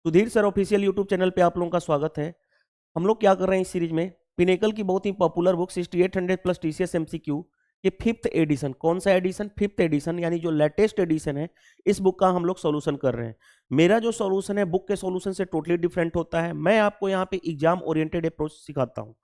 Sudhir sir official YouTube channel पे आप लोगों का स्वागत है। हम लोग क्या कर रहे हैं इस सीरीज में, पिनेकल की बहुत ही popular book 6800 plus TCS MCQ के फिफ्थ एडिशन, कौन सा एडिशन, फिफ्थ एडिशन यानी जो लेटेस्ट एडिशन है, इस बुक का हम लोग सॉल्यूशन कर रहे हैं। मेरा जो सॉल्यूशन है बुक के सॉल्यूशन से टोटली डिफरेंट होता है। मैं आपको यहाँ पे एग्जाम ओरिएंटेड अप्रोच सिखाता हूँ।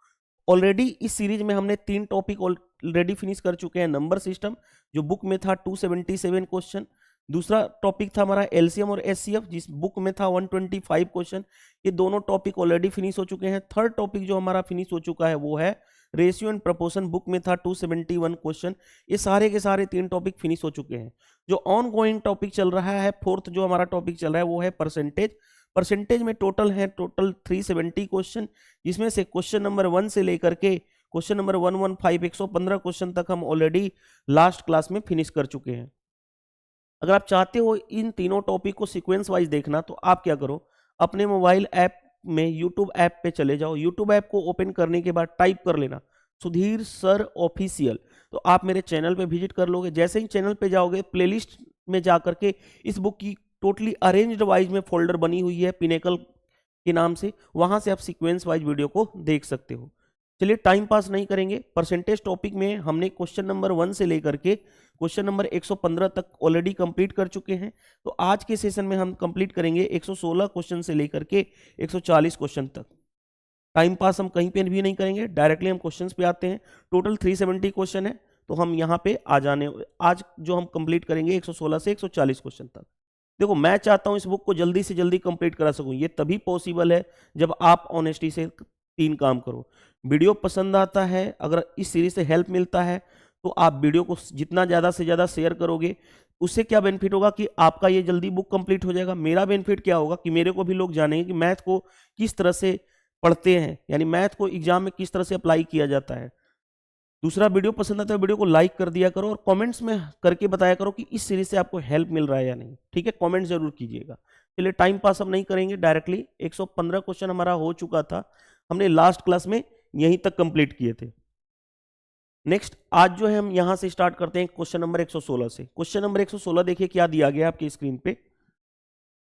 ऑलरेडी इस सीरीज में हमने 3 टॉपिक ऑलरेडी फिनिश कर चुके हैं। नंबर सिस्टम जो बुक में था 277 क्वेश्चन, दूसरा टॉपिक था हमारा एलसीएम और एचसीएफ जिस बुक में था 125 क्वेश्चन। ये दोनों टॉपिक ऑलरेडी फिनिश हो चुके हैं। थर्ड टॉपिक जो हमारा फिनिश हो चुका है वो है रेशियो एंड प्रोपोर्शन, बुक में था 271 क्वेश्चन। ये सारे के सारे 3 टॉपिक फिनिश हो चुके हैं। जो ऑन गोइंग टॉपिक चल रहा है, फोर्थ जो हमारा टॉपिक चल रहा है वो है परसेंटेज। परसेंटेज में टोटल 370 क्वेश्चन, जिसमें से क्वेश्चन नंबर 1 से लेकर के क्वेश्चन नंबर 115 115 क्वेश्चन तक हम ऑलरेडी लास्ट क्लास में फिनिश कर चुके हैं। अगर आप चाहते हो इन तीनों टॉपिक को सीक्वेंस वाइज देखना तो आप क्या करो, अपने मोबाइल ऐप में यूट्यूब ऐप पे चले जाओ। यूट्यूब ऐप को ओपन करने के बाद टाइप कर लेना सुधीर सर ऑफिशियल, तो आप मेरे चैनल पे विजिट कर लोगे। जैसे ही चैनल पे जाओगे, प्लेलिस्ट में जा करके इस बुक की टोटली अरेंज्ड वाइज में फोल्डर बनी हुई है पिनेकल के नाम से, वहां से आप सीक्वेंस वाइज वीडियो को देख सकते हो। चलिए टाइम पास नहीं करेंगे। परसेंटेज टॉपिक में हमने क्वेश्चन नंबर 1 से लेकर के क्वेश्चन नंबर 115 तक ऑलरेडी कंप्लीट कर चुके हैं। तो आज के सेशन में हम कंप्लीट करेंगे 116 क्वेश्चन से लेकर के 140 क्वेश्चन तक। टाइम पास हम कहीं पे भी नहीं करेंगे, डायरेक्टली हम क्वेश्चंस पे आते हैं। टोटल 370 क्वेश्चन है, तो हम यहाँ पे आ जाने आज जो हम कंप्लीट करेंगे 116 से 140 क्वेश्चन तक। देखो मैं चाहता हूं इस बुक को जल्दी से जल्दी कंप्लीट करा सकूं। ये तभी पॉसिबल है जब आप ऑनेस्टी से 3 काम करो। वीडियो पसंद आता है, अगर इस सीरीज से हेल्प मिलता है तो आप वीडियो को जितना ज़्यादा से ज़्यादा शेयर करोगे, उससे क्या बेनिफिट होगा कि आपका ये जल्दी बुक कंप्लीट हो जाएगा। मेरा बेनिफिट क्या होगा कि मेरे को भी लोग जानेंगे कि मैथ को किस तरह से पढ़ते हैं, यानी मैथ को एग्जाम में किस तरह से अप्लाई किया जाता है। दूसरा, वीडियो पसंद आता है वीडियो को लाइक कर दिया करो और कमेंट्स में करके बताया करो कि इस सीरीज से आपको हेल्प मिल रहा है या नहीं। ठीक है, कमेंट जरूर कीजिएगा। चलिए टाइम पास हम नहीं करेंगे, डायरेक्टली 115 क्वेश्चन हमारा हो चुका था, हमने लास्ट क्लास में यहीं तक कंप्लीट किए थे। नेक्स्ट आज जो है हम यहां से स्टार्ट करते हैं क्वेश्चन नंबर 116 से। क्वेश्चन नंबर 116 देखिए क्या दिया गया आपकी स्क्रीन पे।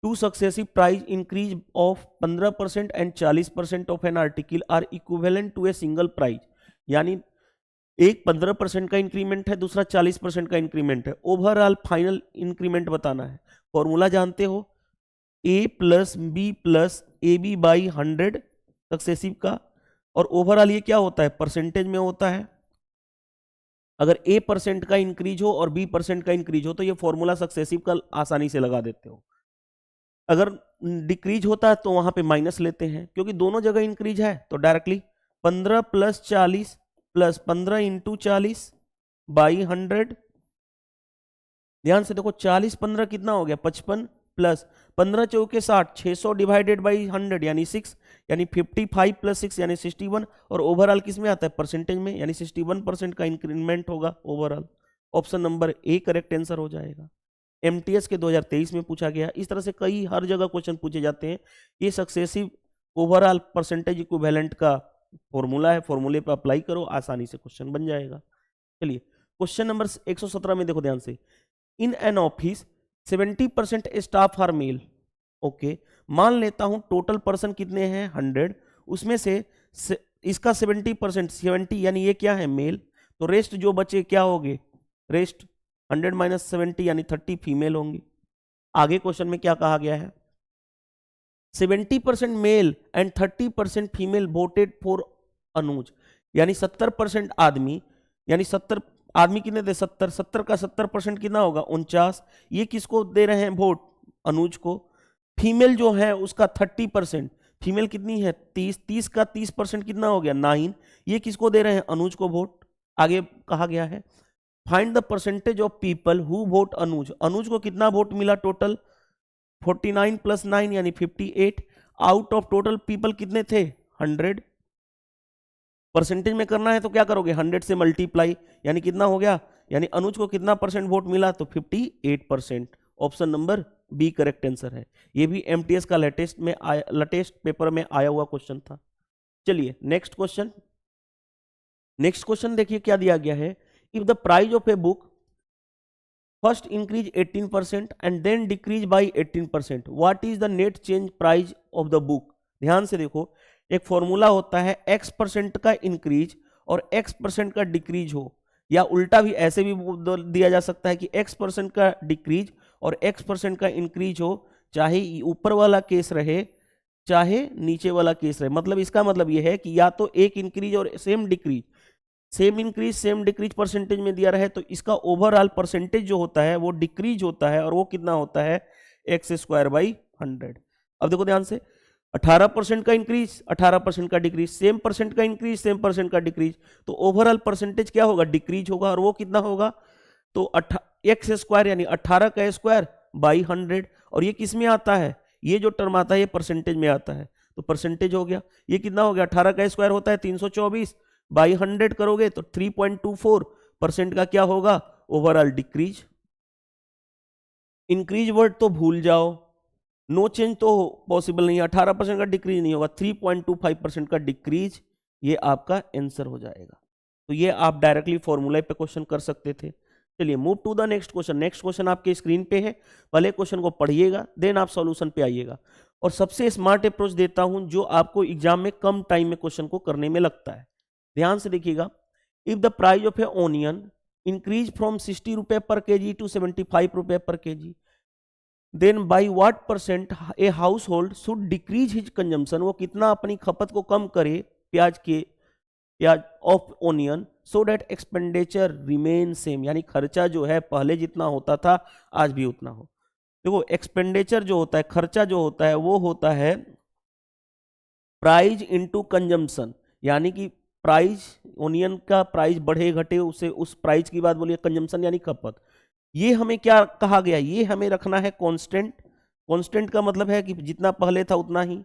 2 successive price increase of 15% and 40% of an article are equivalent to a single price, यानी एक 15% का इंक्रीमेंट है, दूसरा 40% का इंक्रीमेंट है। ओवरऑल फाइनल इंक्रीमेंट बताना है। फॉर्मूला जानते हो, A plus B plus A B by 100 successive का, और ओवरऑल ये क्या होता है, परसेंटेज में होता है। अगर ए परसेंट का इंक्रीज हो और बी परसेंट का इंक्रीज हो तो ये फॉर्मूला सक्सेसिव का आसानी से लगा देते हो। अगर डिक्रीज होता है तो वहां पे माइनस लेते हैं, क्योंकि दोनों जगह इंक्रीज है तो directly 15 plus 40 plus 15 into 40 by 100। ध्यान से देखो 40 15 कितना हो गया 55, प्लस 15 चौके 60, 600 डिवाइडेड बाई 100 यानी 6, यानी 55 प्लस 6 यानी 61। और ओवरऑल किस में आता है, परसेंटेज में, यानी 61% का इंक्रीमेंट होगा overall. Option number A correct answer हो जाएगा। एमटीएस के 2023 में पूछा गया। इस तरह से कई हर जगह क्वेश्चन पूछे जाते हैं। ये सक्सेसिव ओवरऑल परसेंटेज इक्विवेलेंट का फॉर्मूला है, फॉर्मूले पर अप्लाई करो, आसानी से क्वेश्चन बन जाएगा। चलिए क्वेश्चन नंबर 117 में देखो ध्यान से। In an office 70% staff are male. Okay, मान लेता हूं टोटल पर्सन कितने हैं 100, उसमें से इसका 70% 70 यानी ये क्या है मेल, तो रेस्ट जो बचे क्या होंगे, रेस्ट 100 माइनस 70 यानी 30 फीमेल होंगी। आगे क्वेश्चन में क्या कहा गया है, 70% male and 30% female voted for Anuj, यानी 70% आदमी, यानी 70 आदमी कितने थे 70, 70 का 70% कितना होगा 49। ये किसको दे रहे हैं वोट, अनुज को। फीमेल जो है उसका 30%, फीमेल कितनी है 30, 30 का 30% कितना हो गया 9। ये किसको दे रहे हैं अनुज को वोट। आगे कहा गया है find the percentage of people who vote Anuj. Anuj को कितना वोट मिला टोटल 49 प्लस 9 यानी 58। आउट ऑफ टोटल पीपल कितने थे 100। परसेंटेज में करना है तो क्या करोगे 100 से मल्टीप्लाई, यानी कितना हो गया, यानी अनुज को कितना परसेंट वोट मिला तो 58%। Option number B correct answer है। ये भी एमटीएस का लेटेस्ट पेपर में आया हुआ क्वेश्चन था। चलिए नेक्स्ट क्वेश्चन। नेक्स्ट क्वेश्चन देखिए क्या दिया गया है। If the price of a book first increase 18% and then decrease by 18%, what is the net change price of the book. ध्यान से देखो, एक फॉर्मूला होता है x% का इंक्रीज और x% का डिक्रीज हो, या उल्टा भी ऐसे भी दिया जा सकता है कि x% का डिक्रीज और x% का इंक्रीज हो, चाहे ऊपर वाला केस रहे चाहे नीचे वाला केस रहे। मतलब इसका मतलब यह है कि या तो एक इंक्रीज और same decrease, same increase same decrease percentage में दिया रहे, तो इसका ओवरऑल परसेंटेज जो होता है वो डिक्रीज होता है, और वो कितना होता है x²/100। अब देखो ध्यान से, 18% का इंक्रीज 18% का डिक्रीज, सेम परसेंट का इंक्रीज सेम परसेंट का डिक्रीज, तो ओवरऑल परसेंटेज क्या होगा, डिक्रीज होगा, और वो कितना होगा, तो x² यानी 18 का स्क्वायर बाई 100। और ये किस में आता है, ये जो टर्म आता है ये परसेंटेज में आता है, तो परसेंटेज हो गया, ये कितना हो गया, 18 का स्क्वायर होता है 324, बाई 100 करोगे तो 3.24% का क्या होगा, ओवरऑल डिक्रीज। इंक्रीज वर्ड तो भूल जाओ, नो चेंज तो पॉसिबल नहीं है, 18% का डिक्रीज नहीं होगा, 3.25% का डिक्रीज, ये आपका आंसर हो जाएगा। तो ये आप डायरेक्टली फॉर्मूला पे क्वेश्चन कर सकते थे। चलिए move to the next question. Next question आपके स्क्रीन पे है, पहले क्वेश्चन को पढ़िएगा देन आप सॉल्यूशन पे आइएगा। और सबसे स्मार्ट अप्रोच देता हूं जो आपको एग्जाम में कम टाइम में क्वेश्चन को करने में लगता है। ध्यान से देखिएगा, if the price of a onion increase from 60 रुपए पर केजी टू 75 रुपए per KG, then by what percent a household should decrease his consumption, वो कितना अपनी खपत को कम करे प्याज of onion so that expenditure remain same, यानी खर्चा जो है पहले जितना होता था आज भी उतना हो। देखो एक्सपेंडिचर जो होता है, खर्चा जो होता है वो होता है प्राइस इनटू कंजम्पशन, यानी कि प्राइस, ओनियन का प्राइस बढ़े घटे उसे उस प्राइस की बात बोलिए, कंजम्पशन यानी खपत। ये हमें क्या कहा गया, ये हमें रखना है कांस्टेंट। कांस्टेंट का मतलब है कि जितना पहले था उतना ही।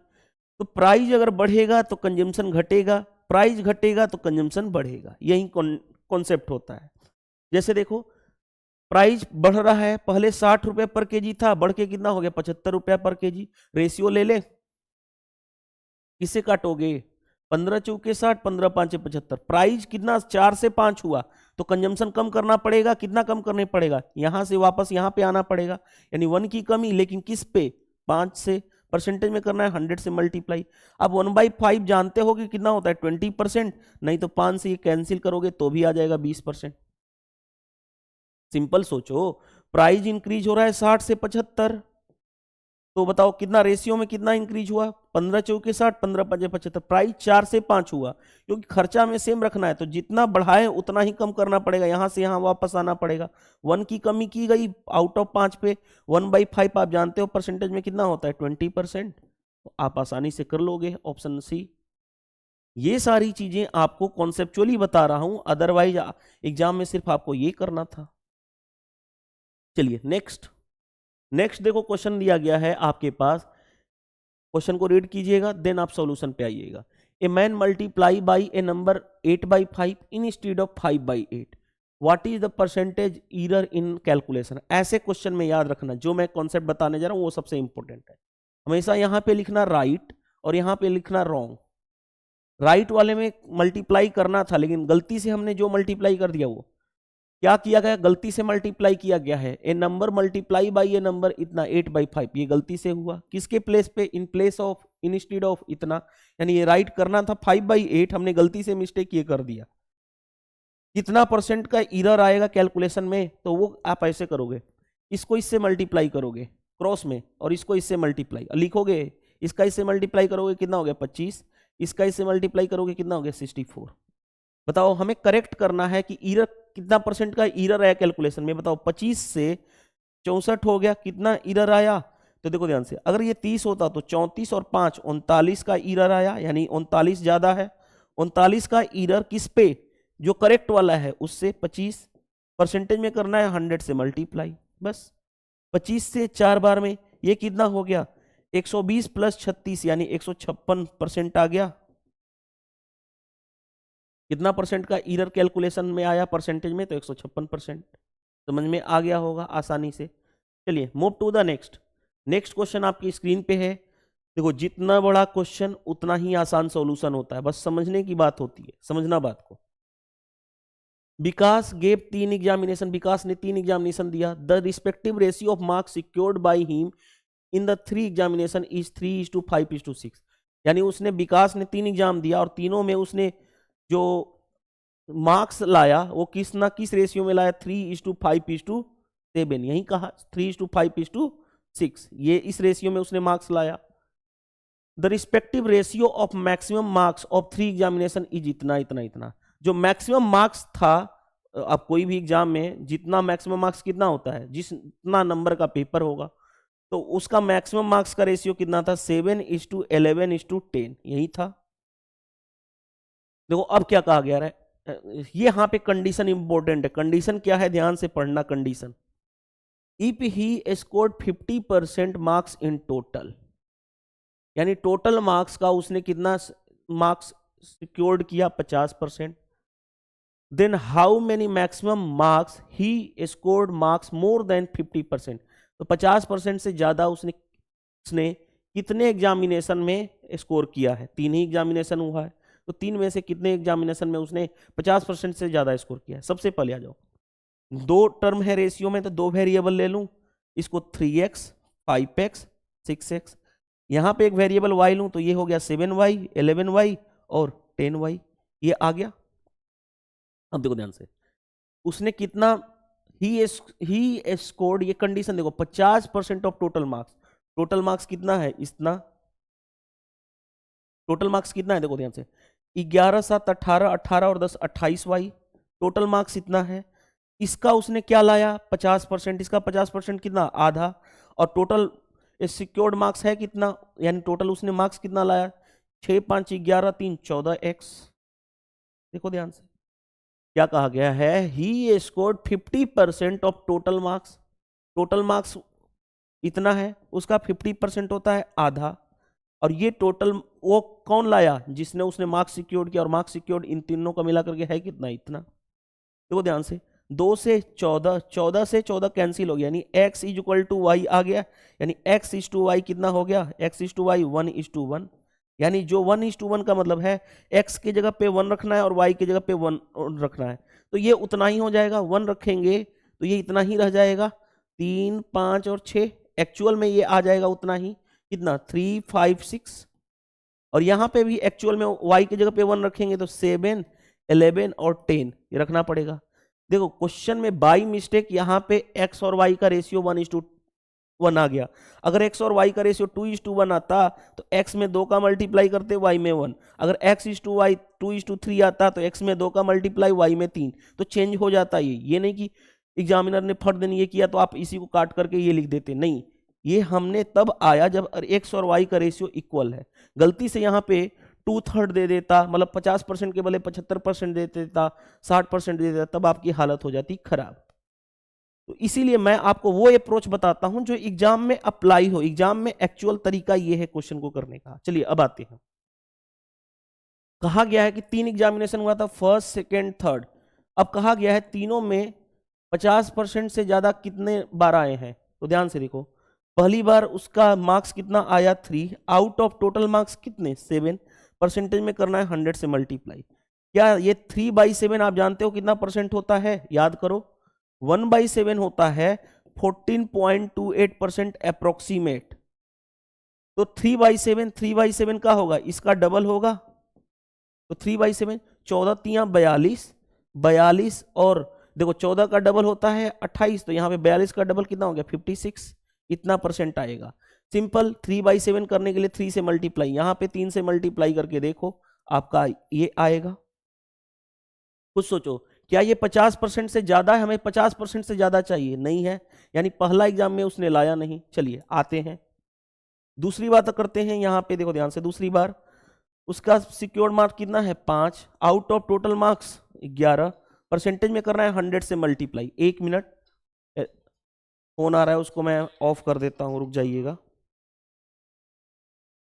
तो प्राइस अगर बढ़ेगा तो कंजम्पशन घटेगा, प्राइस घटेगा तो कंजम्पशन बढ़ेगा, यही कॉन्सेप्ट होता है। जैसे देखो प्राइस बढ़ रहा है, पहले 60 रुपए पर केजी था, बढ़ के कितना हो गया 75 रुपया पर केजी। रेशियो ले ले, किसे काटोगे, 15 चौके 60, 15 पांचे 75, प्राइस कितना 4 से 5 हुआ, तो कंजम्पशन कम करना पड़ेगा, कितना कम करने पड़ेगा, यहां से वापस यहां पे आना पड़ेगा, यानी 1 की कमी, लेकिन किस पे, 5 से। परसेंटेज में करना है 100 से मल्टीप्लाई। अब 1/5 जानते हो कि कितना होता है 20%, नहीं तो 5 से ये कैंसिल करोगे तो भी आ जाएगा 20%। सिंपल सोचो, प्राइस इंक्रीज हो रहा है 60 से 75, तो बताओ कितना रेशियो में कितना इंक्रीज हुआ, 15 चौके 60, 15 पंजे 75, प्राइस 4 से 5 हुआ, क्योंकि खर्चा में सेम रखना है तो जितना बढ़ाए उतना ही कम करना पड़ेगा, यहां से यहां वापस आना पड़ेगा। 1 की कमी की गई आउट ऑफ 5 पे, 1/5 आप जानते हो परसेंटेज में कितना होता है 20%, तो आप आसानी से कर लोगे ऑप्शन सी। ये सारी चीजें आपको कॉन्सेप्चुअली बता रहा हूं, अदरवाइज एग्जाम में सिर्फ आपको ये करना था। चलिए नेक्स्ट देखो क्वेश्चन दिया गया है आपके पास, क्वेश्चन को रीड कीजिएगा देन आप सॉल्यूशन पे आइएगा। A man multiply by a number 8/5 instead of 5/8, what is the percentage error in calculation. ऐसे क्वेश्चन में याद रखना, जो मैं कॉन्सेप्ट बताने जा रहा हूं वो सबसे इंपॉर्टेंट है। हमेशा यहां पे लिखना राइट और यहां पे लिखना रॉन्ग। राइट वाले में मल्टीप्लाई करना था, लेकिन गलती से हमने जो मल्टीप्लाई कर दिया वो क्या किया गया, गलती से मल्टीप्लाई किया गया है। A number multiply by a number इतना 8/5, ये गलती से हुआ, किसके प्लेस पे, in place of, instead of इतना, यानी ये राइट करना था 5/8, हमने गलती से मिस्टेक ये कर दिया। कितना परसेंट का एरर आएगा कैलकुलेशन में, तो वो आप ऐसे करोगे, इसको इससे मल्टीप्लाई करोगे क्रॉस में, और इसको इससे मल्टीप्लाई लिखोगे, इसका इससे मल्टीप्लाई करोगे कितना हो गया 25, इसका इससे मल्टीप्लाई करोगे कितना हो गया 64। बताओ हमें करेक्ट करना है कि एरर कितना परसेंट का एरर आया कैलकुलेशन में, बताओ 25 से 64 हो गया, कितना एरर आया, तो देखो ध्यान से, अगर ये 30 होता तो 34 और 5 39 का एरर आया, यानी 39 ज्यादा है। 39 का एरर किस पे, जो करेक्ट वाला है उससे 25, परसेंटेज में करना है 100 से मल्टीप्लाई, बस 25 से 4 बार में ये कितना हो गया 120 प्लस 36 यानी 156% आ गया। कितना परसेंट का एरर कैलकुलेशन में आया परसेंटेज में, तो 156%। समझ में आ गया होगा आसानी से। चलिए move to the next question आपकी स्क्रीन पे है। देखो जितना बड़ा क्वेश्चन उतना ही आसान सॉल्यूशन होता है, बस समझने की बात होती है, समझना बात को। विकास गेव 3 एग्जामिनेशन, विकास ने 3 एग्जामिनेशन दिया। The respective ratio of marks secured by him in the 3 examination is 3:5:6। यानी उसने, विकास ने 3 एग्जाम दिया और तीनों में उसने जो मार्क्स लाया वो किस रेशियो में लाया, 3:5:7। यही कहा 3:5:6, ये इस रेशियो में उसने मार्क्स लाया। The respective ratio of maximum marks of 3 examination is इतना इतना इतना। जो मैक्सिमम मार्क्स था, अब कोई भी एग्जाम में जितना मैक्सिमम मार्क्स कितना होता है, जितना नंबर का पेपर होगा, तो उसका मैक्सिमम मार्क्स का रेशियो कितना था, 7:11:10, यही था। देखो अब क्या कहा गया है, ये यहां पे कंडीशन इंपॉर्टेंट है। कंडीशन क्या है, ध्यान से पढ़ना condition. If he scored 50% marks in total, यानी टोटल मार्क्स का उसने कितना मार्क्स सिक्योर्ड किया, 50%। Then how many maximum marks he scored marks more than 50%। तो 50% से ज्यादा उसने कितने एग्जामिनेशन में स्कोर किया है, 3 ही एग्जामिनेशन हुआ है, तो 3 में से कितने एग्जामिनेशन में उसने 50% से ज्यादा स्कोर किया है। सबसे पहले आ जाओ, 2 टर्म है रेशियो में, तो 2 वेरिएबल ले लूं, इसको 3x 5x 6x, यहां पे एक वेरिएबल y लूं तो ये हो गया 7y 11y और 10y, ये आ गया। अब देखो ध्यान से, उसने कितना ही स्कोर्ड, ये कंडीशन देखो, 50% of total marks. Total marks कितना है, इतना। टोटल मार्क्स कितना है, देखो ध्यान से, 11 7 18, 18 और 10 28y, टोटल मार्क्स इतना है। इसका उसने क्या लाया, 50%, इसका 50% कितना, आधा। और टोटल सिक्योर्ड मार्क्स है कितना, यानी टोटल उसने मार्क्स कितना लाया, 6 5 11 3 14x। देखो ध्यान से क्या कहा गया है, ही scored 50% of total marks. Total marks इतना है, उसका 50% होता है आधा। और ये टोटल वो कौन लाया, जिसने उसने मार्क्स सिक्योर्ड किया, और मार्क्स सिक्योर्ड इन तीनों का मिला करके है कितना, इतना। देखो ध्यान से, 2 से 14, 14 से 14 कैंसिल हो गया, यानी x is equal to y आ गया। यानी x इज टू वाई कितना हो गया, x इज टू वाई 1:1। यानी जो 1:1 का मतलब है, x की जगह पे 1 रखना है और y की जगह पे 1 रखना है, तो ये उतना ही हो जाएगा। 1 रखेंगे तो ये इतना ही रह जाएगा, 3 5 और 6। एक्चुअल में ये आ जाएगा उतना ही, कितना, 3 5 6। और यहां पे भी एक्चुअल में y की जगह पे 1 रखेंगे तो 7 11 और 10 ये रखना पड़ेगा। देखो क्वेश्चन में बाई मिस्टेक यहाँ पे x और y का रेशियो 1:1 आ गया। अगर x और y का रेशियो 2:1 आता तो x में 2 का मल्टीप्लाई करते y में 1। अगर x इज टू वाई 2:3 आता तो x में 2 का मल्टीप्लाई y में 3। तो चेंज हो जाता ये नहीं कि एग्जामिनर ने फट देन ये किया तो आप इसी को काट करके ये लिख देते, नहीं। ये हमने तब आया जब x और y का रेशियो इक्वल है। गलती से यहाँ पे 2/3 दे देता, मतलब 50% के बदले 75% दे देता, 60% दे देता, तब आपकी हालत हो जाती खराब। तो इसीलिए मैं आपको वो अप्रोच बताता हूं जो एग्जाम में अप्लाई हो। एग्जाम में एक्चुअल तरीका ये है क्वेश्चन को करने का। चलिए अब आते हैं, कहा गया है कि 3 एग्जामिनेशन हुआ था, फर्स्ट सेकेंड थर्ड। अब कहा गया है तीनों में 50% से ज्यादा कितने बार आए हैं, तो ध्यान से देखो। पहली बार उसका मार्क्स कितना आया, 3 आउट ऑफ टोटल मार्क्स कितने, 7। परसेंटेज में करना है 100 से मल्टीप्लाई। क्या ये 3/7 आप जानते हो कितना परसेंट होता है, याद करो, 1/7 होता है 14.28% अप्रोक्सीमेट। तो 3/7 का होगा, इसका डबल होगा, तो 3/7, 14 3 42, 42 और देखो 14 का डबल होता है 28, तो यहाँ पे 42 का डबल कितना हो गया, 56। इतना परसेंट आएगा। सिंपल, 3/7 करने के लिए 3 से मल्टीप्लाई, यहाँ पे 3 से मल्टीप्लाई करके देखो आपका ये आएगा। कुछ सोचो, क्या ये 50% से ज्यादा है, हमें 50% से ज्यादा चाहिए, नहीं है, यानी पहला एग्जाम में उसने लाया नहीं। चलिए आते हैं दूसरी बात करते हैं। यहाँ पे देखो ध्यान से, दूसरी बार उसका सिक्योर्ड मार्क्स कितना है, 5 out of total marks 11। Percentage में करना है 100 से मल्टीप्लाई। 1 मिनट, फोन आ रहा है, उसको मैं ऑफ कर देता हूँ, रुक जाइएगा,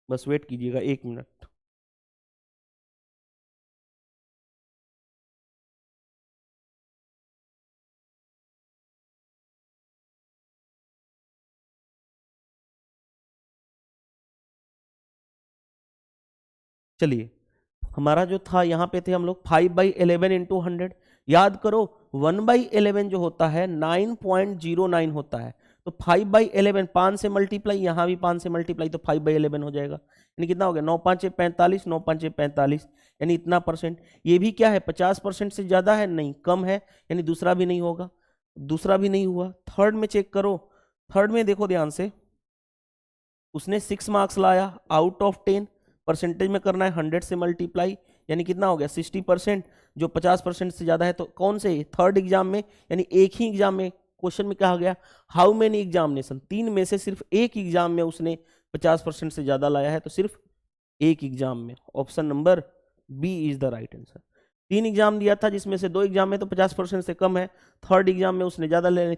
बस वेट कीजिएगा 1 मिनट। चलिए, हमारा जो था यहाँ पे थे हम लोग 5/11 × 100, याद करो 1/11 जो होता है 9.09 होता है, तो 5/11 5 से मल्टीप्लाई, यहाँ भी 5 से मल्टीप्लाई, तो 5/11 हो जाएगा। यानी कितना हो गया 9 5 45, 9 5 45, यानी इतना परसेंट। ये भी क्या है 50% से ज्यादा है? नहीं, कम है, यानी दूसरा भी नहीं होगा, दूसरा भी नहीं हुआ। थर्ड में चेक करो, थर्ड में देखो ध्यान से, उसने 6 मार्क्स लाया आउट ऑफ 10, परसेंटेज में करना है 100 से मल्टीप्लाई, यानी कितना हो गया 60%, जो 50% से ज्यादा है। तो कौन से थर्ड एग्जाम में, यानी एक ही एग्जाम में, क्वेश्चन में कहा गया हाउ मेनी एग्जामिनेशन, 3 में से सिर्फ एक एग्जाम में उसने 50% से ज्यादा लाया है, तो सिर्फ एक एग्जाम में। Option number B is the right answer. 3 exam दिया था जिसमें से 2 एग्जाम में तो 50% से कम है, थर्ड एग्जाम में उसने ज्यादा ले,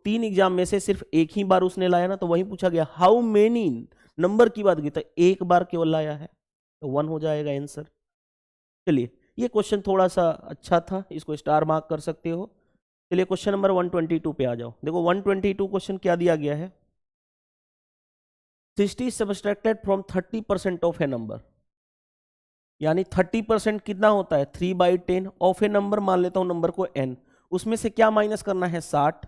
3 एग्जाम में से सिर्फ एक ही बार उसने लाया ना, तो वही पूछा गया हाउ मेनी, नंबर की बात की, तो एक बार केवल लाया है, तो 1 हो जाएगा आंसर। चलिए, ये क्वेश्चन थोड़ा सा अच्छा था, इसको स्टार मार्क कर सकते हो। चलिए क्वेश्चन नंबर 122 पे आ जाओ। देखो 122 क्वेश्चन क्या दिया गया है, 60 subtracted from 30% of A number, यानी 30% कितना होता है 3/10 ऑफ ए नंबर, मान लेता हूं नंबर को n, उसमें से क्या माइनस करना है 60,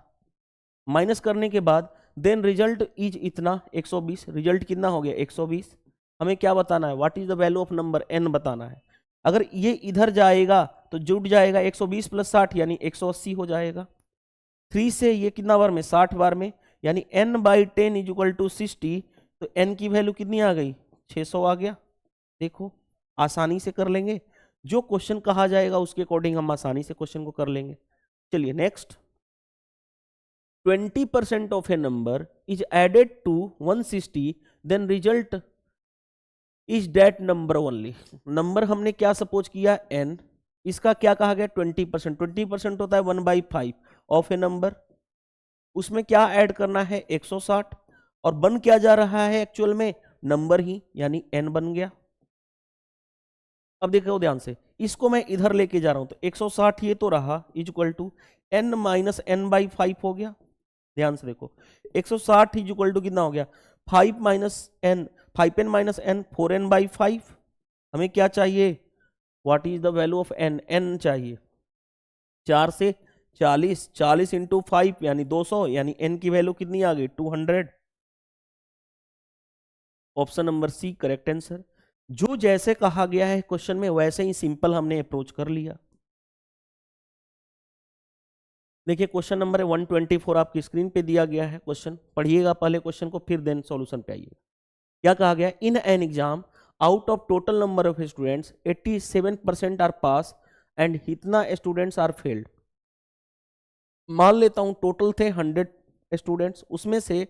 माइनस करने के बाद देन रिजल्ट इज इतना 120, रिजल्ट कितना हो गया 120। हमें क्या बताना है, what is the value of number n बताना है। अगर ये इधर जाएगा तो जुड़ जाएगा 120 + 60 यानी 180 हो जाएगा। 3 से ये कितना बार में 60 बार में, यानी n/10 = 60, तो n की वैल्यू कितनी आ गई 600 आ गया। देखो आसानी से कर लेंगे, जो क्वेश्चन कहा जाएगा उसके अकॉर्डिंग हम आसानी से क्वेश्चन को कर लेंगे। चलिए next, 20% of a number is added to 160, then result is that number only। Number हमने क्या सपोज किया n, इसका क्या कहा गया 20%, 20% होता है 1/5 ऑफ ए नंबर, उसमें क्या ऐड करना है 160, और बन क्या जा रहा है एक्चुअल में नंबर ही, यानी n बन गया। अब देखो ध्यान से, इसको मैं इधर लेके जा रहा हूं, तो 160 ये तो रहा इक्वल टू n - n/5 हो गया। ध्यान से देखो 160 इक्वल टू कितना हो गया 5 - n, 5n - n 4n/5। हमें क्या चाहिए, what is the value of n, n चाहिए 4 से 40, 40 × 5 यानी 200, यानी n की वैल्यू कितनी आ गई 200। Option number C correct answer. जो जैसे कहा गया है क्वेश्चन में वैसे ही सिंपल हमने अप्रोच कर लिया। देखिए क्वेश्चन नंबर 124 आपकी स्क्रीन पे दिया गया है, क्वेश्चन पढ़िएगा पहले क्वेश्चन को, फिर देन सॉल्यूशन पे आइएगा। क्या कहा गया, in an exam out of total number of students 87% are pass and इतना स्टूडेंट्स आर फेल्ड। मान लेता हूं टोटल थे 100 स्टूडेंट्स, उसमें से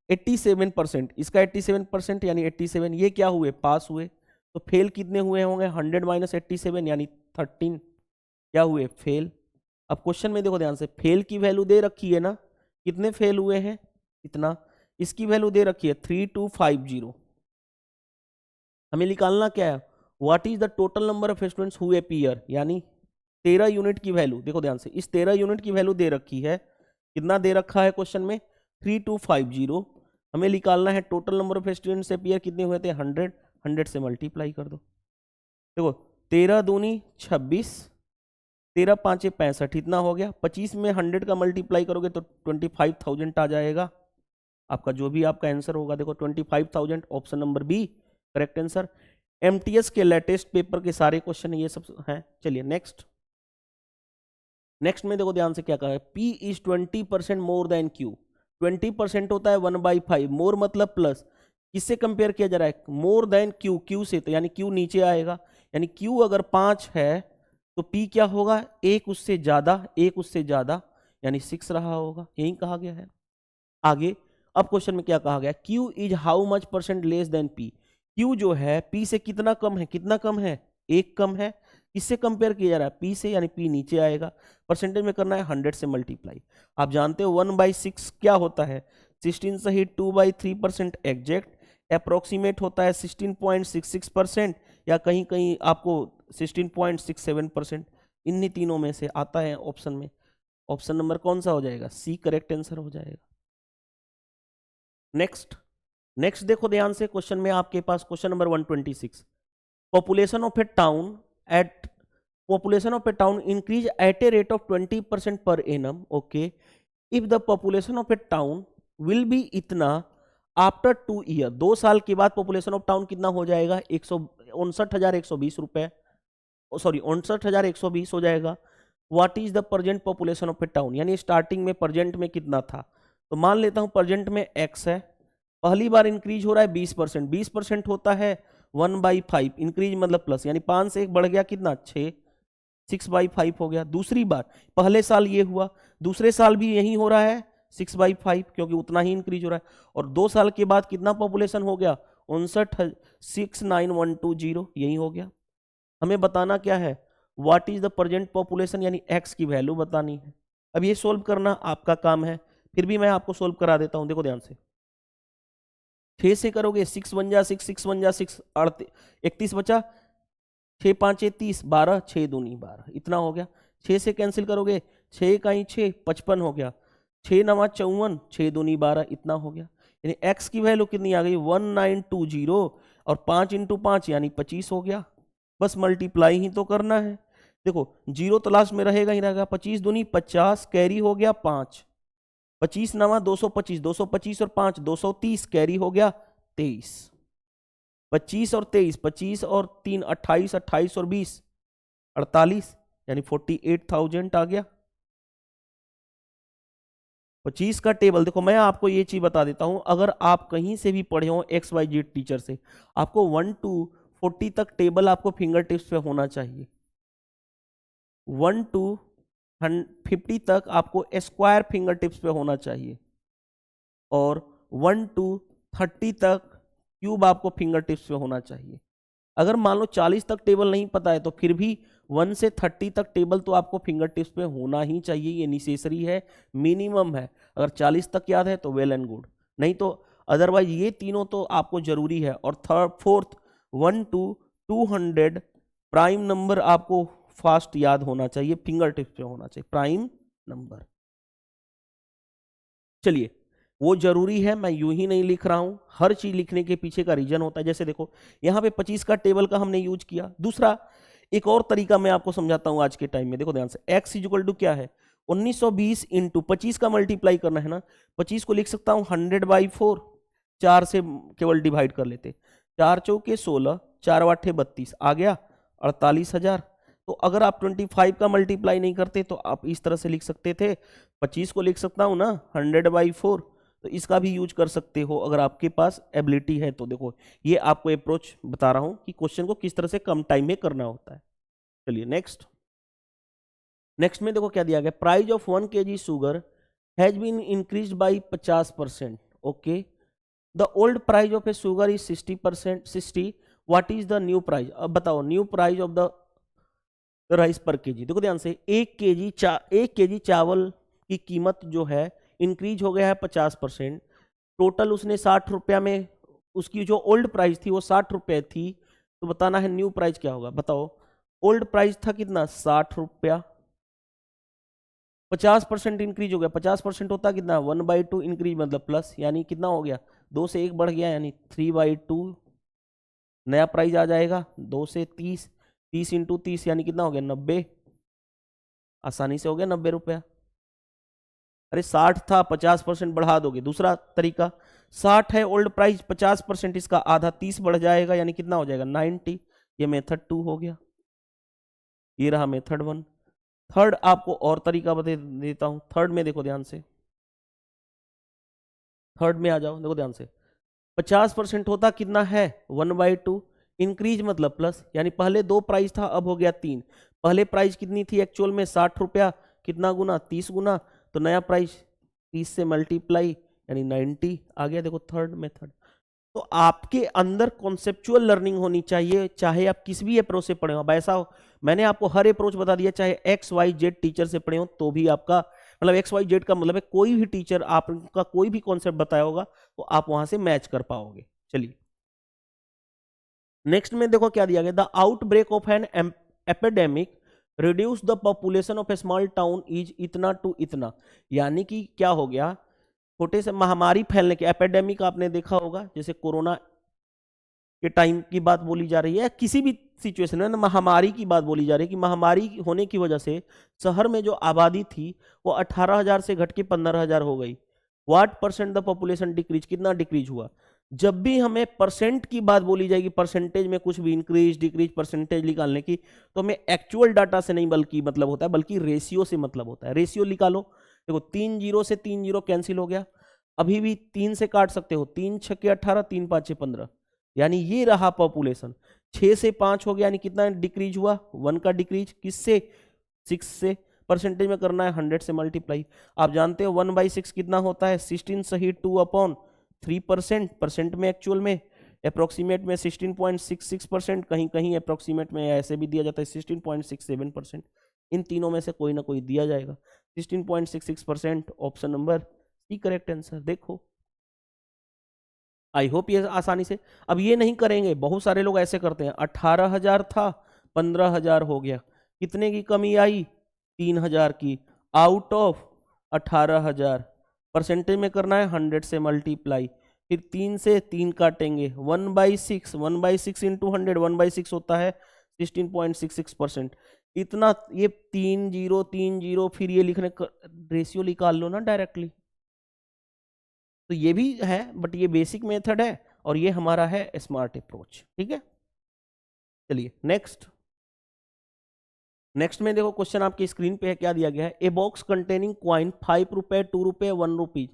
87%, इसका 87% यानी 87, ये क्या हुए पास हुए, तो फेल कितने हुए होंगे 100 - 87 यानी 13, क्या हुए फेल। अब क्वेश्चन में देखो ध्यान से, फेल की वैल्यू दे रखी है ना, कितने फेल हुए हैं इतना, इसकी वैल्यू दे रखी है 3250। हमें निकालना क्या है, what is the total number of students who appear, यानी 13 यूनिट की वैल्यू। देखो ध्यान से, इस 13 यूनिट की वैल्यू दे रखी है, कितना दे रखा है क्वेश्चन में 3250। हमें निकालना है total number of students appear कितने हुए थे 100, 100 से मल्टीप्लाई कर दो। देखो 13 दूनी 26, 13 5 65, इतना हो गया। 25 में 100 का मल्टीप्लाई करोगे तो 25,000 आ जाएगा आपका, जो भी आपका आंसर होगा। देखो 25,000, option number B correct answer. MTS के लेटेस्ट पेपर के सारे क्वेश्चन ये सब हैं। चलिए नेक्स्ट, नेक्स्ट में देखो ध्यान से क्या कहा है, P is 20% more than Q। 20% होता है 1/5, मोर मतलब प्लस, किससे कंपेयर किया जा रहा है मोर देन Q, Q से, तो यानी Q नीचे आएगा, यानी Q अगर 5 है तो P क्या होगा, एक उससे ज्यादा, एक उससे ज्यादा, यानी 6 रहा होगा, यही कहा गया है। आगे अब क्वेश्चन में क्या कहा गया, Q is how much % less than P। Q जो है P से कितना कम है, कितना कम है, एक कम है। इससे कंपेयर किया जा रहा है P से, यानी P नीचे आएगा। परसेंटेज में करना है 100 से मल्टीप्लाई। आप जानते हो 1/6 क्या होता है, 16 सही 2/3% एग्जैक्ट, अप्रोक्सीमेट होता है 16.66%, या कहीं कहीं आपको 16.67%। इन्हीं तीनों में से आता है ऑप्शन में। ऑप्शन नंबर कौन सा हो जाएगा, सी करेक्ट आंसर हो जाएगा। नेक्स्ट, नेक्स्ट देखो ध्यान से, क्वेश्चन में आपके पास question number 126, population of a town at population of a town increase at a rate of 20% per annum, okay, if the population of a town will be इतना after 2 year, 2 साल के बाद पॉपुलेशन ऑफ टाउन कितना हो जाएगा, 159,120 रुपए, sorry 59,120 हो जाएगा। What is the present population of a town, यानी स्टार्टिंग में प्रेजेंट में कितना था, तो मान लेता हूं प्रेजेंट में x है, पहली बार इंक्रीज हो रहा है 20%, 20% होता है 1/5, इंक्रीज मतलब प्लस, यानी 5 से 1 बढ़ गया कितना 6, 6/5 हो गया। दूसरी बार, पहले साल ये हुआ, दूसरे साल भी यही हो रहा है 6/5, क्योंकि उतना ही इंक्रीज हो रहा है, और 2 साल के बाद कितना पॉपुलेशन हो गया 59,69120, यही हो गया। हमें बताना क्या है, what is the present population, यानी x की वैल्यू बतानी है। अब ये सोल्व करना आपका काम है, फिर भी मैं आपको सोल्व करा देता हूं, देखो ध्यान से। 6 से करोगे 6 1 जा 6, 6 1 जा 6, 31 बचा, 6 5 30, 12, 6 दूनी 12, इतना हो गया। 6 से कैंसिल करोगे 6 का ही 6, 55 हो गया, 6 9 54, 6 दूनी 12, इतना हो गया। यानी x की वैल्यू कितनी आ गई 1920, और 5 इंटू 5 यानी 25 हो गया। बस मल्टीप्लाई ही तो करना है, देखो जीरो तो लास्ट में रहेगा ही रहेगा, 25 दूनी 50, कैरी हो गया 5, 25 9 225, 225 और 5 230, कैरी हो गया 23, 25 और 23, 25 और 3 28, 28 और 20 48, यानी 48,000 आ गया। 25 का टेबल देखो, मैं आपको ये चीज बता देता हूं, अगर आप कहीं से भी पढ़े हो XYZ टीचर से, आपको 1 to 40 तक टेबल आपको फिंगर टिप्स पे होना चाहिए। 1 to 50 तक आपको स्क्वायर फिंगर टिप्स पे होना चाहिए, और 1 to 30 तक क्यूब आपको फिंगर टिप्स पे होना चाहिए। अगर मान लो 40 तक टेबल नहीं पता है, तो फिर भी 1 से 30 तक टेबल तो आपको फिंगर टिप्स पे होना ही चाहिए, ये नेसेसरी है, मिनिमम है। अगर 40 तक याद है तो वेल एंड गुड, नहीं तो अदरवाइज ये तीनों तो आपको जरूरी है। और फोर्थ 1 to 200 प्राइम नंबर आपको फास्ट याद होना चाहिए, फिंगर टिप्स पे होना चाहिए प्राइम नंबर। चलिए, वो जरूरी है, मैं यूं ही नहीं लिख रहा हूं, हर चीज लिखने के पीछे का रीजन होता है। जैसे देखो यहां पे 25 का टेबल का हमने यूज किया। दूसरा एक और तरीका मैं आपको समझाता हूं आज के टाइम में, देखो ध्यान से। x इक्वल टू क्या है 1920 इंटू 25 का मल्टीप्लाई करना है ना, 25 को लिख सकता हूं 100/4, 4 से केवल डिवाइड कर लेते, 4 चौके 16, 4 आठे 32, आ गया 48,000। तो अगर आप 25 का मल्टीप्लाई नहीं करते तो आप इस तरह से लिख सकते थे, 25 को लिख सकता हूं ना 100/4, तो इसका भी यूज कर सकते हो अगर आपके पास एबिलिटी है तो। देखो ये आपको अप्रोच बता रहा हूं कि क्वेश्चन को किस तरह से कम टाइम में करना होता है। चलिए नेक्स्ट में देखो क्या दिया गया, price of 1 kg sugar has been increase by 50%, okay, the old price of a sugar is 60%, what is the new price. अब बताओ new price of the rice per KG. देखो ध्यान से, 1 केजी चावल की कीमत जो है इंक्रीज हो गया है 50%, टोटल उसने 60 रुपया में, उसकी जो ओल्ड प्राइस थी वो 60 रुपये थी, तो बताना है न्यू प्राइस क्या होगा। बताओ, ओल्ड प्राइस था कितना 60 रुपया, 50% इंक्रीज हो गया, 50% होता कितना 1/2 इंक्रीज मतलब प्लस, यानी कितना हो गया 2 से 1 बढ़ गया, यानी 3/2 नया प्राइस आ जाएगा। 2 से 30, 30 इंटू 30 यानी कितना हो गया 90, आसानी से हो गया 90 रुपया। अरे 60 था 50% बढ़ा दोगे। दूसरा तरीका, 60 है ओल्ड प्राइस, 50% इसका आधा 30 बढ़ जाएगा, यानी कितना हो जाएगा 90। ये मेथड 2 हो गया, ये रहा मेथड 1। थर्ड आपको और तरीका बता देता हूं। थर्ड में देखो ध्यान से, थर्ड में आ जाओ, देखो ध्यान से। 50% होता कितना है 1/2, इंक्रीज मतलब प्लस, यानी पहले 2 प्राइस था अब हो गया 3। पहले प्राइस कितनी थी एक्चुअल में 60 रुपया, कितना गुना 30 गुना, तो नया प्राइस 30 से मल्टीप्लाई यानी 90 आ गया। देखो थर्ड मेथड। तो आपके अंदर कॉन्सेप्चुअल लर्निंग होनी चाहिए, चाहे आप किस भी अप्रोच से पढ़े हो। अब ऐसा मैंने आपको हर अप्रोच बता दिया, चाहे XYZ टीचर से पढ़े हो तो भी आपका मतलब XYZ का मतलब है कोई भी टीचर आपका कोई भी कॉन्सेप्ट बताया होगा तो आप वहां से मैच कर पाओगे। चलिए नेक्स्ट में देखो क्या दिया गया, the outbreak of an epidemic reduce the population of A small town is इतना टू इतना। यानी कि क्या हो गया, छोटे से महामारी फैलने के, एपिडेमिक आपने देखा होगा जैसे कोरोना के टाइम की बात बोली जा रही है, किसी भी सिचुएशन में महामारी की बात बोली जा रही है कि महामारी होने की वजह से शहर में जो आबादी थी वो 18,000 से घट के 15,000 हो गई। What percent the population decrease, कितना डिक्रीज हुआ। जब भी हमें परसेंट की बात बोली जाएगी, परसेंटेज में कुछ भी इंक्रीज डिक्रीज परसेंटेज निकालने की, तो हमें एक्चुअल डाटा से नहीं बल्कि मतलब होता है, बल्कि रेशियो से मतलब होता है। रेशियो निकालो, देखो 3 जीरो से 3 जीरो कैंसिल हो गया, अभी भी 3 से काट सकते हो, 3 छक्के 18, 3 5 15, यानी ये रहा पॉपुलेशन। 6 से 5 हो गया, यानी कितना डिक्रीज हुआ, 1 का डिक्रीज, किससे, 6 से। परसेंटेज में करना है 100 से मल्टीप्लाई। आप जानते हो 1/6 कितना होता है, 16 सही 2/3%। परसेंट में एक्चुअल में अप्रोक्सीमेट में 16.66%, कहीं कहीं अप्रोक्सीमेट में ऐसे भी दिया जाता है 16.67%। इन तीनों में से कोई ना कोई दिया जाएगा। 16.66% option number C correct answer. देखो आई होप ये आसानी से। अब ये नहीं करेंगे, बहुत सारे लोग ऐसे करते हैं, 18,000 था 15,000 हो गया, कितने की कमी आई, 3,000 की, आउट ऑफ 18,000। परसेंटेज में करना है 100 से मल्टीप्लाई, फिर 3 से 3 काटेंगे, 1/6, 1/6 इंटू 100, 1/6 होता है 16.66%। इतना ये 3 जीरो 3 जीरो, फिर ये लिखने रेशियो निकाल लो ना डायरेक्टली। तो ये भी है, बट ये बेसिक मेथड है और ये हमारा है स्मार्ट अप्रोच। ठीक है, चलिए नेक्स्ट। नेक्स्ट में देखो क्वेश्चन आपकी स्क्रीन पे है, क्या दिया गया है, ए बॉक्स कंटेनिंग कॉइन 5 रुपए 2 रुपए 1 rupees,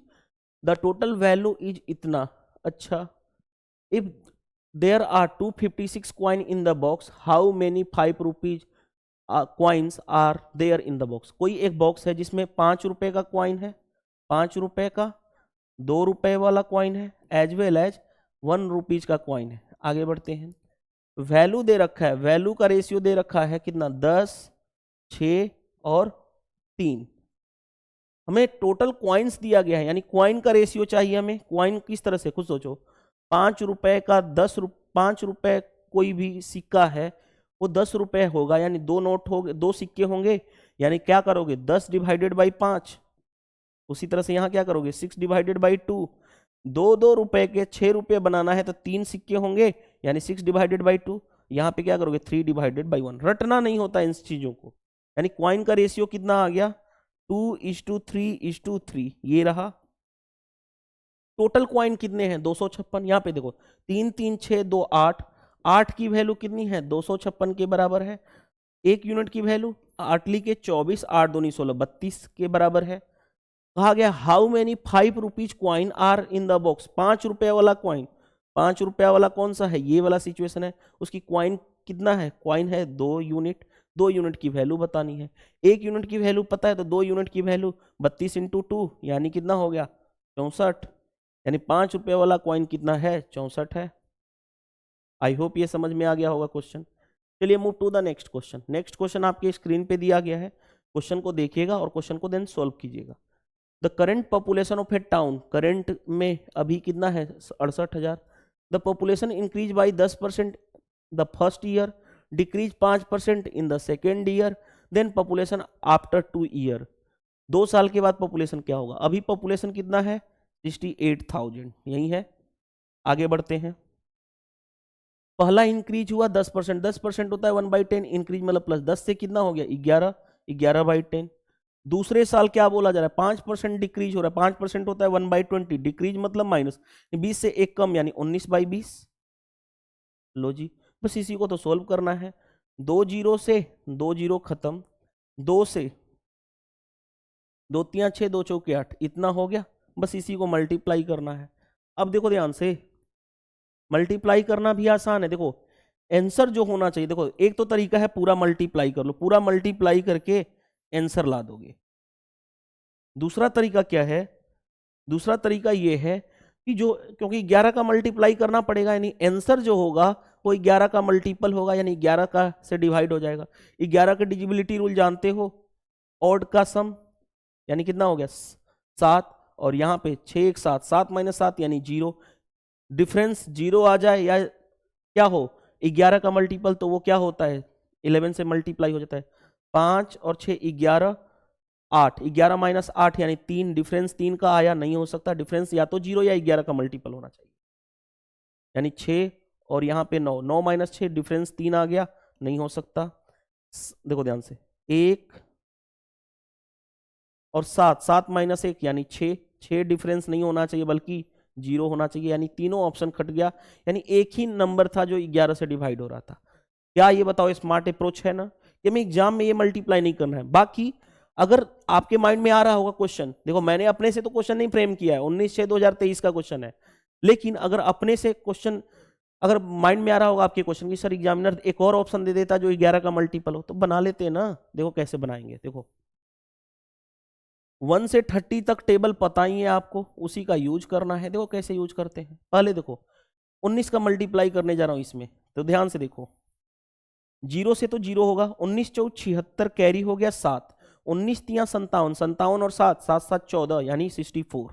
the total value is इतना। अच्छा, if there are 256 coin in the box, how many 5 rupees coins are there in the box. कोई एक बॉक्स है जिसमें 5 रुपए का कॉइन है, 5 रुपए का, 2 रुपए वाला कॉइन है, एज वेल एज 1 रुपीज का कॉइन है। आगे बढ़ते हैं, वैल्यू दे रखा है, वैल्यू का रेशियो दे रखा है कितना, 10, 6 और 3। हमें टोटल क्वाइंस दिया गया है, यानी क्वाइन का रेशियो चाहिए हमें। क्वाइन किस तरह से, खुद सोचो, 5 रुपए का 5 रुपए कोई भी सिक्का है वो 10 रुपए होगा, यानी 2 नोट हो गए, 2 सिक्के होंगे, यानी क्या करोगे, 10 डिवाइडेड बाई 5। उसी तरह से यहाँ क्या करोगे, 6 डिवाइडेड बाई 2। 2 रुपए के 6 रुपए बनाना है तो 3 सिक्के होंगे, यानी 6 डिवाइडेड बाई 2। यहाँ पे क्या करोगे, 3 डिवाइडेड बाई 1। रटना नहीं होता इन चीजों को, यानी क्वाइन का रेशियो कितना आ गया, 2:3:3, ये रहा। टोटल क्वाइन कितने हैं, 256। यहाँ पे देखो 3 3 6 2 8, 8 की वैल्यू कितनी है, 256 के बराबर है। 1 यूनिट की वैल्यू 8 ली के 24, 8 दूनी 16, 32 के बराबर है। कहा गया how many 5 rupees coin are in the box, 5 रुपए वाला क्वाइन, 5 रुपया वाला कौन सा है, ये वाला सिचुएशन है, उसकी क्वाइन कितना है, क्वाइन है 2 यूनिट। 2 यूनिट की वैल्यू बतानी है, 1 यूनिट की वैल्यू पता है तो 2 यूनिट की वैल्यू 32 इंटू 2, यानी कितना हो गया, 64। यानी 5 रुपये वाला क्वाइन कितना है, 64 है। आई होप ये समझ में आ गया होगा क्वेश्चन। चलिए move to the next question. Next question आपके स्क्रीन पे दिया गया है, क्वेश्चन को देखिएगा और क्वेश्चन को देन सॉल्व कीजिएगा। The current population of a town, current में अभी कितना है, 68,000। The population increase by 10% the first year, decrease 5% in the second year, then population after 2 year. 2 साल के बाद पॉपुलेशन क्या होगा। अभी पॉपुलेशन कितना है, 68,000, यही है। आगे बढ़ते हैं, पहला इंक्रीज हुआ 10%, 10% होता है 1/10, इंक्रीज मतलब प्लस, 10 से कितना हो गया 11, 11/10। दूसरे साल क्या बोला जा रहा है, 5% डिक्रीज हो रहा है, 5% होता है 1/20, डिक्रीज मतलब माइनस, 20 से 1 कम यानी 19/20। लो जी, बस इसी को तो सोल्व करना है। 2 जीरो से 2 जीरो खत्म, 2 से 2 3 6 2 चौके 8, इतना हो गया। बस इसी को मल्टीप्लाई करना है। अब देखो ध्यान से, मल्टीप्लाई करना भी आसान है। देखो आंसर जो होना चाहिए, देखो एक तो तरीका है पूरा मल्टीप्लाई कर लो, पूरा मल्टीप्लाई करके आंसर ला दोगे। दूसरा तरीका क्या है, दूसरा तरीका ये है कि जो, क्योंकि 11 का मल्टीप्लाई करना पड़ेगा, यानी आंसर जो होगा वो 11 का मल्टीपल होगा, यानी 11 का से डिवाइड हो जाएगा। 11 का डिजिबिलिटी रूल जानते हो, ऑड का सम, यानी कितना हो गया 7, और यहाँ पे 6 1 7, 7 - 7 यानी 0। डिफरेंस 0 आ जाए या क्या हो 11 का मल्टीपल, तो वो क्या होता है 11 से मल्टीप्लाई हो जाता है। 5 और 6 11, 8, 11 - 8 यानी 3, डिफरेंस 3 का आया, नहीं हो सकता। डिफरेंस या तो 0 या 11 का मल्टीपल होना चाहिए, यानी 6 और यहाँ पे 9, 9 माइनस 6 डिफरेंस 3 आ गया, नहीं हो सकता। देखो ध्यान से, 1 और 7, 7 माइनस 1 यानी 6, 6 डिफरेंस नहीं होना चाहिए बल्कि 0 होना चाहिए, यानी तीनों ऑप्शन कट गया, यानी एक ही नंबर था जो 11 से डिवाइड हो रहा था। क्या ये बताओ स्मार्ट अप्रोच है ना? कि हमें एग्जाम में ये मल्टीप्लाई नहीं करना है। बाकी अगर आपके माइंड में आ रहा होगा क्वेश्चन, देखो मैंने अपने से तो क्वेश्चन नहीं फ्रेम किया है, 19/6/2023 का क्वेश्चन है, लेकिन अगर अपने से क्वेश्चन अगर माइंड में आ रहा होगा आपके क्वेश्चन की सर एग्जामिनर एक और ऑप्शन दे देता जो 11 का मल्टीपल हो, तो बना लेते हैं ना। देखो कैसे बनाएंगे, देखो 1 से 30 तक टेबल पता ही है आपको, उसी का यूज करना है। देखो कैसे यूज करते हैं, पहले देखो 19 का मल्टीप्लाई करने जा रहा हूं इसमें, तो ध्यान से देखो, 0 से तो 0 होगा, 19 चौक 76 कैरी हो गया 7, 19 तिया 57, 57 और 7, 7 7 14 यानी 64।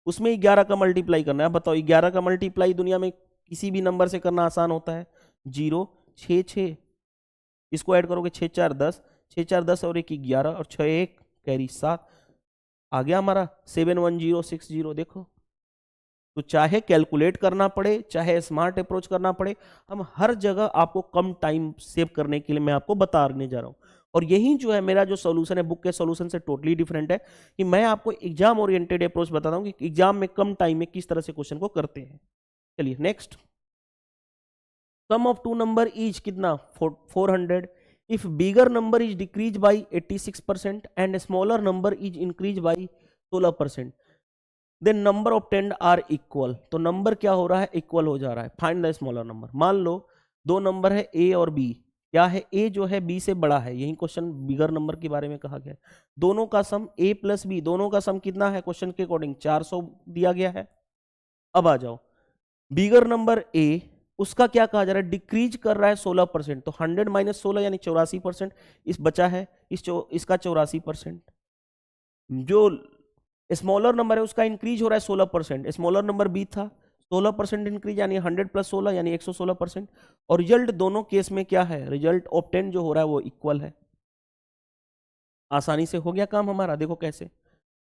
उसमें 11 का मल्टीप्लाई करना है। बताओ 11 का मल्टीप्लाई दुनिया में किसी भी नंबर से करना आसान होता है? 0 6 6, इसको ऐड करोगे 6 4 10, 6 4 10 और 1 11 और 6 1 कैरी 7, आ गया हमारा 71060। देखो, तो चाहे कैलकुलेट करना पड़े चाहे स्मार्ट अप्रोच करना पड़े, हम हर जगह आपको कम टाइम सेव करने के लिए मैं आपको बताने जा रहा हूं। और यही जो है मेरा जो सॉल्यूशन है बुक के सॉल्यूशन से टोटली डिफरेंट है, कि मैं आपको एग्जाम ओरिएंटेड अप्रोच बताता हूं कि एग्जाम में कम टाइम में किस तरह से क्वेश्चन को करते हैं। चलिए next, sum of two number is कितना 400 if bigger number is decrease by 86% and smaller number is increase by 16%, then number of 10 are equal. तो नंबर क्या हो रहा है, इक्वल हो जा रहा है। Find the smaller number. मान लो दो नंबर है ए और बी, क्या है ए जो है बी से बड़ा है, यही क्वेश्चन बिगर नंबर के बारे में कहा गया है। दोनों का सम ए प्लस बी, दोनों का सम कितना है क्वेश्चन के अकॉर्डिंग 400 दिया गया है। अब आ जाओ बिगर नंबर ए, उसका क्या कहा जा रहा है, डिक्रीज कर रहा है 16%, तो 100 माइनस 16 यानी 84%, इस बचा है इसका 84%। जो स्मॉलर नंबर है उसका इंक्रीज हो रहा है 16%, स्मॉलर नंबर बी था, 16% इंक्रीज यानी 100 प्लस 16 यानी 116%। और रिजल्ट दोनों केस में क्या है, रिजल्ट ऑफ 10 जो हो रहा है वो इक्वल है। आसानी से हो गया काम हमारा। देखो कैसे,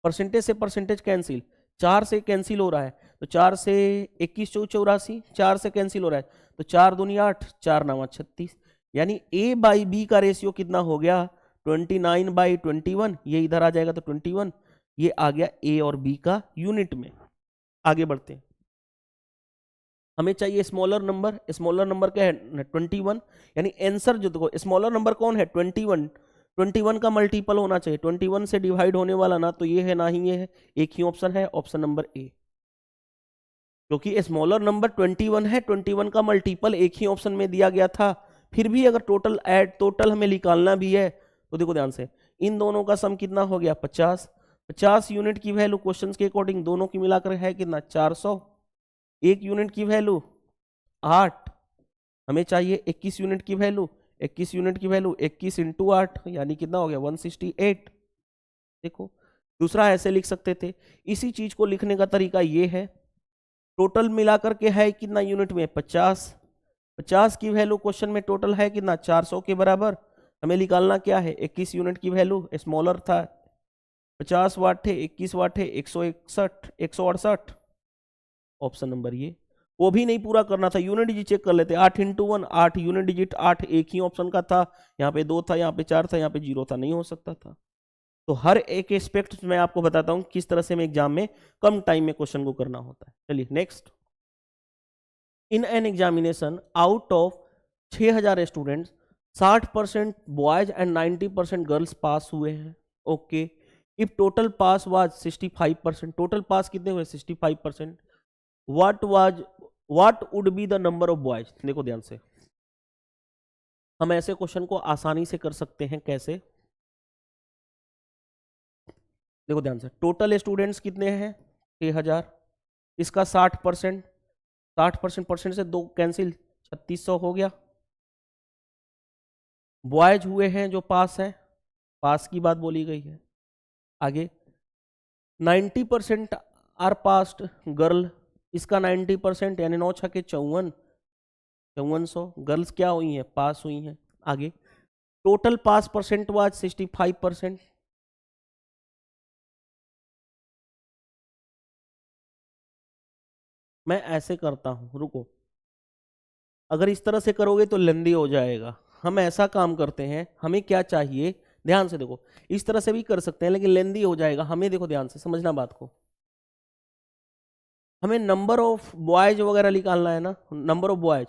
परसेंटेज से परसेंटेज कैंसिल, 4 से कैंसिल हो रहा है, तो 4 से 21 चौ 84, 4 से कैंसिल हो रहा है, तो 4 दूनी 8, 4 9 36, यानी ए बाई बी का रेशियो कितना हो गया 29/21। ये इधर आ जाएगा तो 21, ये आ गया ए और बी का यूनिट में। आगे बढ़ते हैं, हमें चाहिए स्मॉलर नंबर। स्मॉलर नंबर क्या है 21, यानी आंसर जो देखो स्मॉलर नंबर कौन है 21, 21 का मल्टीपल होना चाहिए, 21 से डिवाइड होने वाला ना तो ये है ना ही ये है, एक ही ऑप्शन है ऑप्शन नंबर ए। क्योंकि स्मॉलर नंबर 21 है, 21 का मल्टीपल एक ही ऑप्शन में दिया गया था। फिर भी अगर टोटल हमें निकालना भी है तो देखो ध्यान से, इन दोनों का सम कितना हो गया 50, 50 यूनिट की वैल्यू क्वेश्चन के अकॉर्डिंग दोनों की मिलाकर है कितना 400, एक यूनिट की वैल्यू 8, हमें चाहिए 21 यूनिट की वैल्यू, 21 यूनिट की वैल्यू 21 इंटू 8 यानी कितना हो गया 168। देखो दूसरा ऐसे लिख सकते थे। इसी चीज को लिखने का तरीका ये है, टोटल मिलाकर के है कितना यूनिट में 50, 50 की वैल्यू क्वेश्चन में टोटल है कितना 400 के बराबर, हमें निकालना क्या है 21 यूनिट की वैल्यू, स्मॉलर था 50 वाट है, 21 वाट है 161 168, ऑप्शन नंबर ये। वो भी नहीं पूरा करना था, यूनिट डिजिट चेक कर लेते, 8 इंटू 1 8 यूनिट डिजिट 8 एक ही ऑप्शन का था, यहाँ पे 2 था यहाँ पे 4 था यहाँ पे 0 था, नहीं हो सकता था। तो हर एक एस्पेक्ट मैं आपको बताता हूं किस तरह से मैं एग्जाम में कम टाइम में क्वेश्चन को करना होता है। चलिए next, in an examination out of 6000 students 60% boys and 90% girls pass हुए हैं। Okay, if total pass was 65%, total pass कितने हुए 65%, what would be the number of boys. देखो ध्यान से, हम ऐसे क्वेश्चन को आसानी से कर सकते हैं कैसे, देखो ध्यान से, टोटल स्टूडेंट्स कितने हैं 6000, इसका 60%, 60% से 2 कैंसिल 3600 हो गया। बॉयज हुए हैं जो पास हैं, पास की बात बोली गई है। आगे 90% आर पास्ट गर्ल, इसका 90% यानी 9 छके 54, 5400 गर्ल्स क्या हुई हैं पास हुई हैं। आगे टोटल पास परसेंट वाज 65%, मैं ऐसे करता हूं रुको, अगर इस तरह से करोगे तो लेंदी हो जाएगा। हम ऐसा काम करते हैं, हमें क्या चाहिए, ध्यान से देखो, इस तरह से भी कर सकते हैं लेकिन लेंदी हो जाएगा। हमें देखो ध्यान से समझना बात को, हमें नंबर ऑफ बॉयज वगैरह निकालना है ना, number of boys,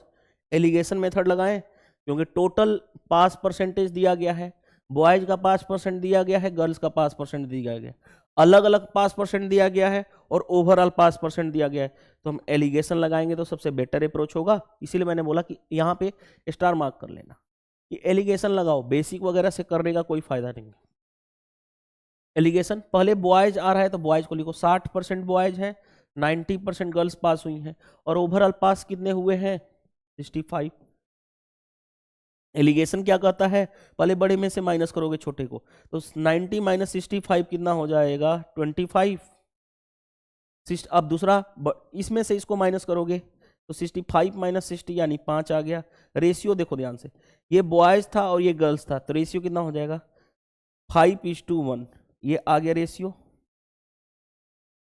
alligation method लगाएं, क्योंकि टोटल पास परसेंटेज दिया गया है, बॉयज का 5% दिया गया है, गर्ल्स का 5% दिया गया है, अलग अलग 5% दिया गया है और ओवरऑल 5% दिया गया है, तो हम एलिगेशन लगाएंगे तो सबसे बेटर अप्रोच होगा। इसीलिए मैंने बोला कि यहाँ पे स्टार मार्क कर लेना कि एलिगेशन लगाओ, बेसिक वगैरह से करने का कोई फायदा नहीं। एलिगेशन पहले बॉयज आ रहा है तो बॉयज को लिखो, 60% बॉयज है, 90% गर्ल्स पास हुई हैं, और ओवरऑल पास कितने हुए हैं, 65। एलिगेशन क्या कहता है, पहले बड़े में से माइनस करोगे छोटे को, तो 90 माइनस 65 कितना हो जाएगा, 25। अब दूसरा इसमें से इसको माइनस करोगे तो 65 माइनस 60 यानी 5 आ गया। रेशियो देखो ध्यान से, ये बॉयज था और ये गर्ल्स था, तो रेशियो कितना हो जाएगा, 5:1, ये आ गया रेशियो।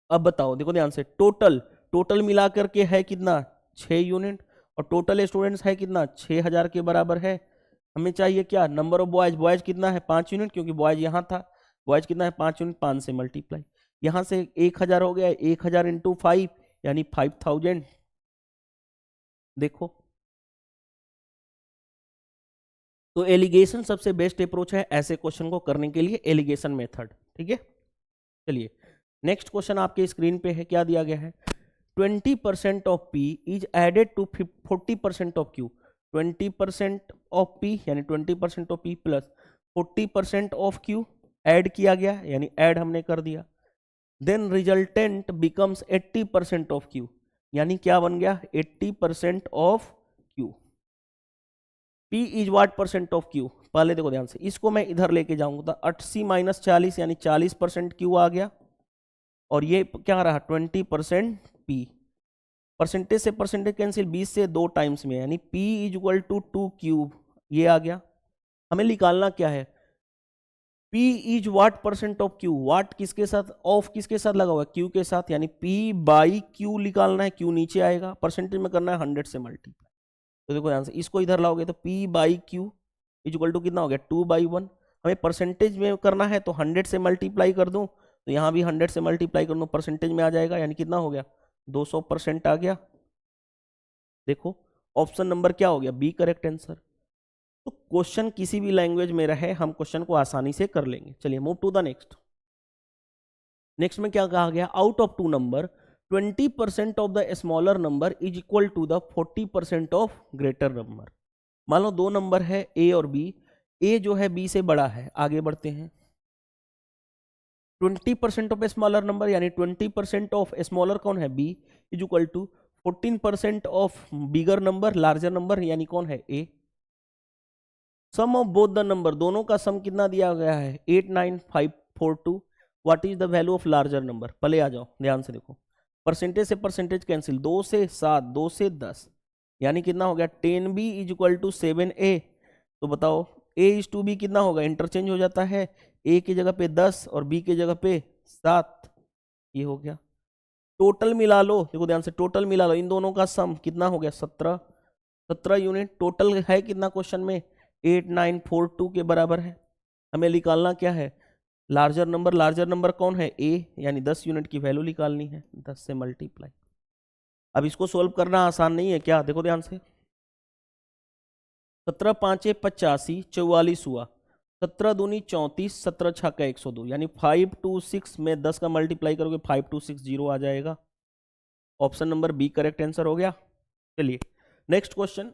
अब बताओ, देखो ध्यान से, टोटल मिला करके है कितना, 6 यूनिट, और टोटल स्टूडेंट्स है कितना, 6000 के बराबर है। हमें चाहिए क्या, नंबर ऑफ बॉयज, बॉयज कितना है 5 यूनिट, क्योंकि बॉयज यहाँ था, बॉयज कितना है 5 यूनिट, 5 से मल्टीप्लाई, यहाँ से 1000 हो गया, 1000 इंटू 5 यानी 5000। देखो, तो एलिगेशन सबसे बेस्ट अप्रोच है ऐसे क्वेश्चन को करने के लिए, एलिगेशन मेथड। ठीक है, चलिए नेक्स्ट क्वेश्चन आपके स्क्रीन पे है, क्या दिया गया है, 20% of P is added to 40% of Q। 20% of P यानी 20% of P plus 40% of Q add किया गया, यानी ऐड हमने कर दिया। Then resultant becomes 80% of Q, यानी क्या बन गया, 80% of Q। P is what percent of Q, पहले देखो ध्यान से, इसको मैं इधर लेके जाऊंगा तो 80 माइनस 40 यानी 40% Q आ गया, और ये क्या रहा 20% P। परसेंटेज से परसेंटेज कैंसिल, 20 से 2 टाइम्स में, यानी P is equal to 2 cube, ये आ गया। हमें निकालना क्या है, P is what percent of Q, what किसके साथ, ऑफ किसके साथ लगा हुआ है, Q के साथ, यानी P बाई Q निकालना है, Q नीचे आएगा, परसेंटेज में करना है 100 से मल्टीप्लाई। तो देखो ध्यान से, इसको इधर लाओगे तो P by Q is equal to कितना हो गया, 2/1। हमें परसेंटेज में करना है तो 100 से मल्टीप्लाई कर दूं, तो यहाँ भी 100 से मल्टीप्लाई कर दूं, परसेंटेज में आ जाएगा, यानी कितना हो गया, 200% आ गया। देखो ऑप्शन नंबर क्या हो गया, बी करेक्ट आंसर। तो क्वेश्चन किसी भी लैंग्वेज में रहे, हम क्वेश्चन को आसानी से कर लेंगे। चलिए move to the next. Next में क्या कहा गया, out of 2 number 20% of the smaller number is equal to the 40% of greater number. मान लो 2 नंबर है ए और बी, ए जो है बी से बड़ा है, आगे बढ़ते हैं। 20% ऑफ स्मॉलर नंबर यानी 20% ऑफ स्मॉलर कौन है, B, is equal to 14% of bigger number, larger number, यानी कौन है, A. Sum of both the number, दोनों का सम कितना दिया गया है, 89542। What is the value of larger number, पहले आ जाओ ध्यान से देखो, परसेंटेज से परसेंटेज कैंसिल, 2 से 7, 2 से 10, यानी कितना हो गया, 10b is equal to 7a। तो बताओ a इज टू b कितना होगा, इंटरचेंज हो जाता है, a की जगह पे 10 और b की जगह पे 7, ये हो गया। टोटल मिला लो, देखो ध्यान से, टोटल मिला लो, इन दोनों का सम कितना हो गया, 17 यूनिट। टोटल है कितना क्वेश्चन में, 8942 के बराबर है। हमें निकालना क्या है, लार्जर नंबर कौन है, ए, यानी 10 यूनिट की वैल्यू निकालनी है, 10 से मल्टीप्लाई। अब इसको सोल्व करना आसान नहीं है क्या, देखो ध्यान से, 17 5 85, 44 हुआ, 17 दूनी 34, 17 छक्का 102, यानी 526 में 10 का मल्टीप्लाई करोगे 5260 आ जाएगा। Option number B correct answer हो गया। चलिए नेक्स्ट क्वेश्चन,